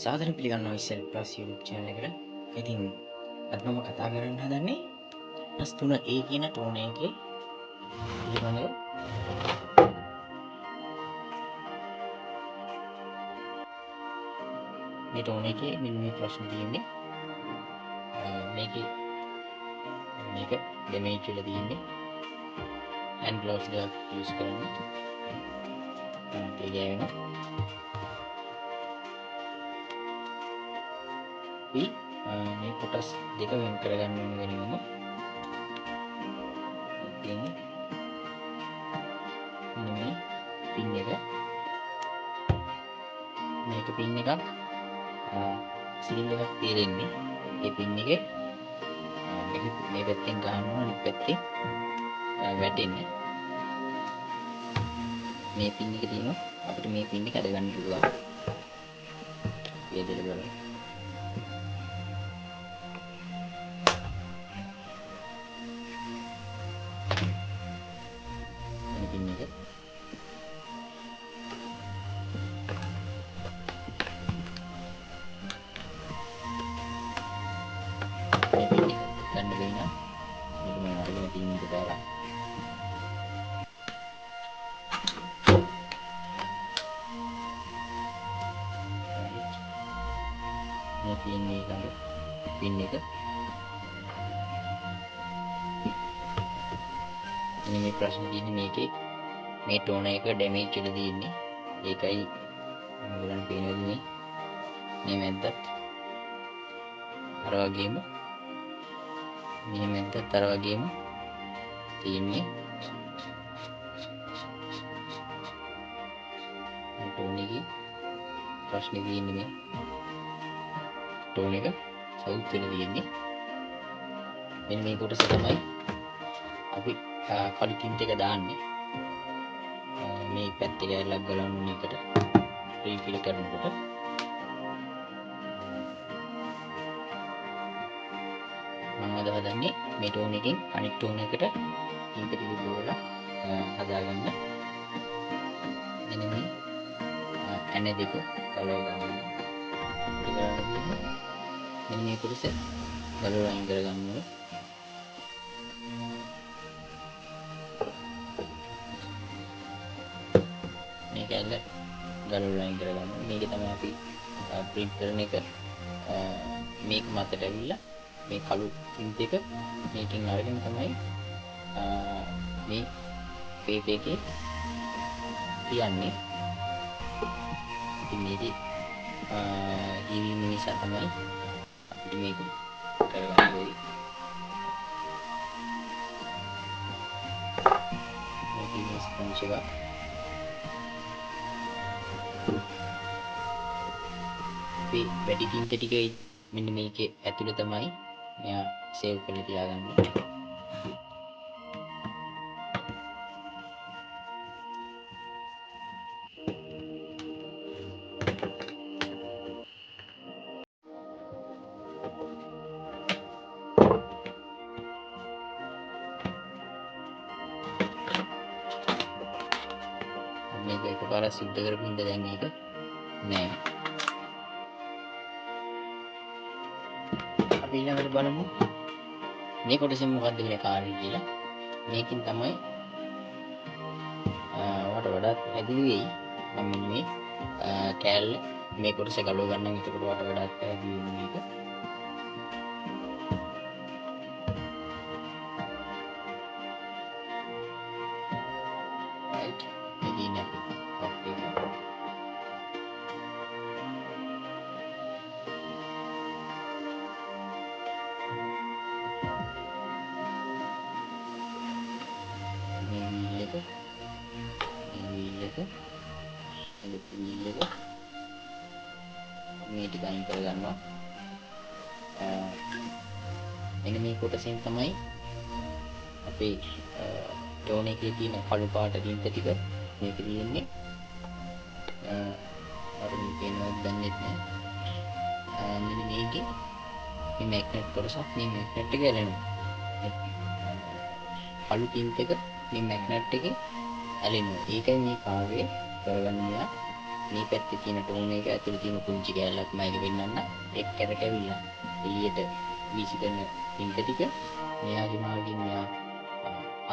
සාදර පිළිගන්නවා ඉස්සෙල් plus YouTube channel එකට. ඉතින් අද මම කතා කරන්න හදන්නේ S3A කියන ටෝන් එකේ පිළිබඳව. මේ ටෝන් එකේ මෙන්න මේ ප්‍රශ්න තියෙන්නේ. මේක damage වෙලා තියෙන්නේ. hand gloves දෙකක් use කරන්නේ. ඒක ගෑවෙනවා. මේ කොටස් දෙක වෙන් කරගන්න ඕන වෙනවම තියෙන්නේ මේ පින් එක මේක පින් එකක් සීල් එකක් තියෙන්නේ ඒ පින් එකේ මේ පැත්තෙන් ගහන්න ඕන අනිත් පැත්තේ වැටෙන්නේ මේ පින් එක තියෙනවා අපිට මේ පින් එක අදගන්න පුළුවන් වේදෙල බලන්න පින් එක මේ ප්‍රශ්න තියෙන්නේ මේකේ මේ ටෝන එක ඩැමේජ් වෙලා තියෙන්නේ ඒකයි ඔයගොල්ලන්ට පේනවා මේ මැද්දත් අර වගේම මේ මැද්දත් අර වගේම තියෙන්නේ මේ ටෝන එකේ ප්‍රශ්නේ තියෙන්නේ මේ ටෝන එක සවුත් වෙලා තියෙන්නේ මෙන්න මේ කොටස තමයි අපි කළු tint එක දාන්නේ මේ පැත්තේ ගෑල්ලක් ගලවන්න ඕන එකට රීෆිල් කරනකොට මම අද හදන්නේ මේ ටෝන් එකෙන් අනිත් ටෝන් එකට tint ටික ගලවලා හදාගන්න මෙන්න මේ ඇන දෙක ගලව ගන්න මෙන්න මේ කොටස ගලවලා අයින් කරගන්න ඕනේ මේක ඇල්ල ගලවලා අයින් කරගන්න ඕනේ මේක තමයි අපි print කරන එක මේක මතට ඇවිල්ලා මේ කළු tint එක මේකෙන් අරගෙන තමයි මේ පේපර් එකේ තියන්නේ ඉතින් මේකේ ජීවීන් නිසා තමයි අපිට මේක කරගන්න බැරි මේකේ ස්පොන්ජ් එක අපි වැඩි tint ටික මෙන්න මේකේ ඇතුළේ තමයි මෙයා සේව් කරලා තියාගන්නේ මේක එකපාරක් සිද්ධ කරපු හින්දා දැන් මේක නෑ අපි ඊළඟට බලමු මේ කොටසෙන් මොකද්ද වෙන කාර්යය කියලා මේකෙන් තමයි ඔයාලට වඩාත් පැහැදිලි වෙයි මම මේ කෑල්ල මේ කොටස ගලව ගන්නම් එතකොට ඔයාලට වඩාත් පැහැදිලි වෙයි මේක right ඉතින් අපි මේ ටික අයින් කරගන්නවා මෙන්න මේ කොටසෙන් තමයි අපේ ටෝන් එකේ තියෙන කළු පාට tint ටික මේක තියෙන්නේ අර මේ පේනවද දන්නේ නැහැ මෙන්න මේකේ මේ මැග්නට් කොටසක් මේ මැග්නට් එක ඇලෙනවා කළු tint එක මේ මැග්නට් එකේ ඇලෙනවා ඒකයි මේ කාර්යය කරගන්න මෙයා මේ පැත්තේ තියෙන ටෝන් එක ඇතුලේ තියෙන පුංචි කැලලක් මම ඒක වෙන්නන්න එක් කැවිලා එළියට වීසි කරන පින්ත ටික මෙයාගේ මාර්ගයෙන් මෙයා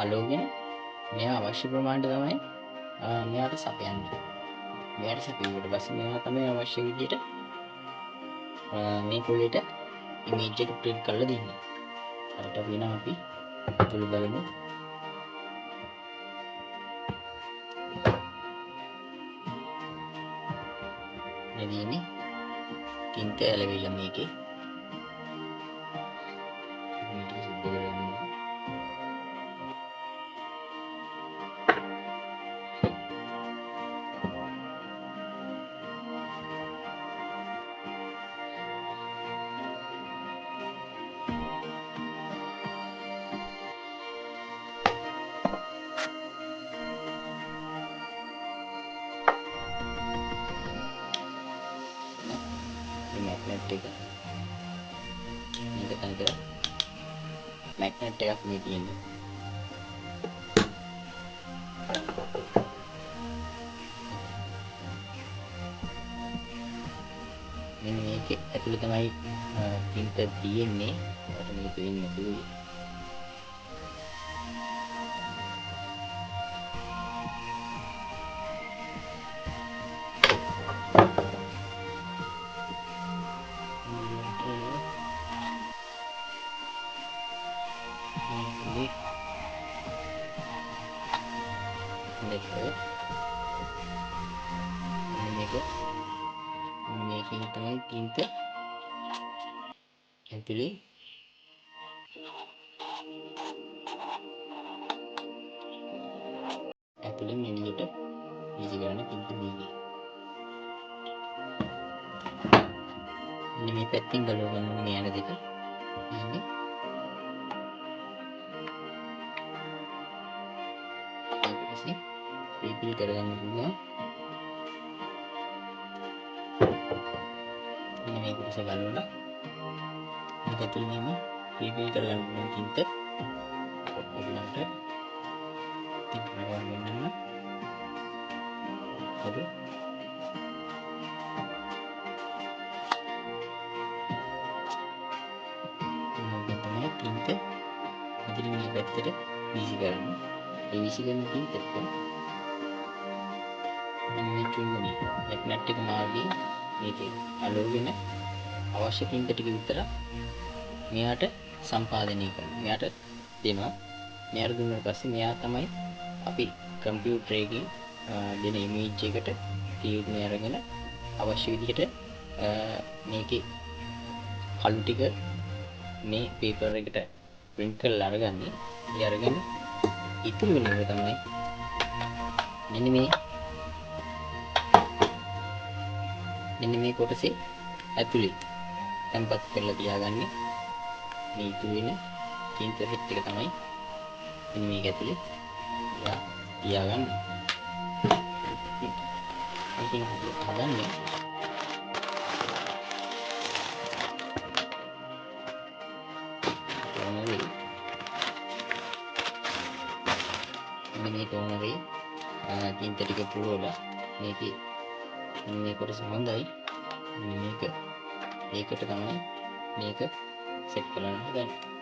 අලෝගෙන මෙයා අවශ්‍ය ප්‍රමාණයට තමයි මෙයාට සපයන්නේ. මෙයාට සපයුවට පස්සේ මෙයා තමයි අවශ්‍ය විදිහට මේ පොලේට ඉමේජ් එක print කරලා දෙන්නේ. අරට වෙන අපි පොළ බලමු. මෙදිනේ tint ඇලවිලා මේකේ මේක සිද්ධ කරගන්න. magnet එක මේක තනිකර magnet එකක් මේ තියෙන්නේ. මෙන්න මේකේ ඇතුළේ තමයි printer තියෙන්නේ. ඔයාලට මේක වෙන්නේ පුළුයි. මේකෙන් තමයි tint ඇතුලේ ඇතුලෙන් එළියට වීසි කරන tint මේකේ. මේ පැත්තෙන් ගලව ගන්න මේ යන දෙක ඉන්නේ. ඊට පස්සේ රීෆිල් කරගන්න පුළුවන්. මේ කොටස ගලවලා මේක ඇතුලේ ඉන්නේ රීෆිල් කරගන්න පුළුවන් tint. ඔයගලන්ට tint කරගන්න වෙනම හරි. tint මෙතන මේ පැත්තට වීසි කරන්න. ඒ වීසි කරන tint එක මේ තුන්වෙනි magnet එක මාර්ගයෙන් මේකේ අලෝගෙන අවශ්‍ය tint ටික විතර මෙයාට සම්පාදනය කරනවා. මෙයාට දෙනවා. මෙයාට දුන්නාට පස්සේ මෙයා තමයි අපි කම්පියුටර් එකකින් දෙන ඉමේජ් එකට තීරණය අරගෙන අවශ්‍ය විදිහට මේකේ කළු ටික මේ පේපර් එකට print කරලා අරගන්නේ. ඒ අරගෙන ඉතුරු වෙන එක තමයි මෙන්න මේ කොටසේ ඇතුලේ තැම්පත් කරලා තියාගන්නේ. මේ ඉතුරු වෙන tint set එක තමයි මෙන්න මේක ඇතුලේ තියාගන්න. ඉතින් හදන්නේ මේ ටෝනරේ tint ටික පුරවලා මේකේ මේ කොටස හොඳයි. මේක ඒකට තමයි මේක සෙට් කරන්න හදන්නේ.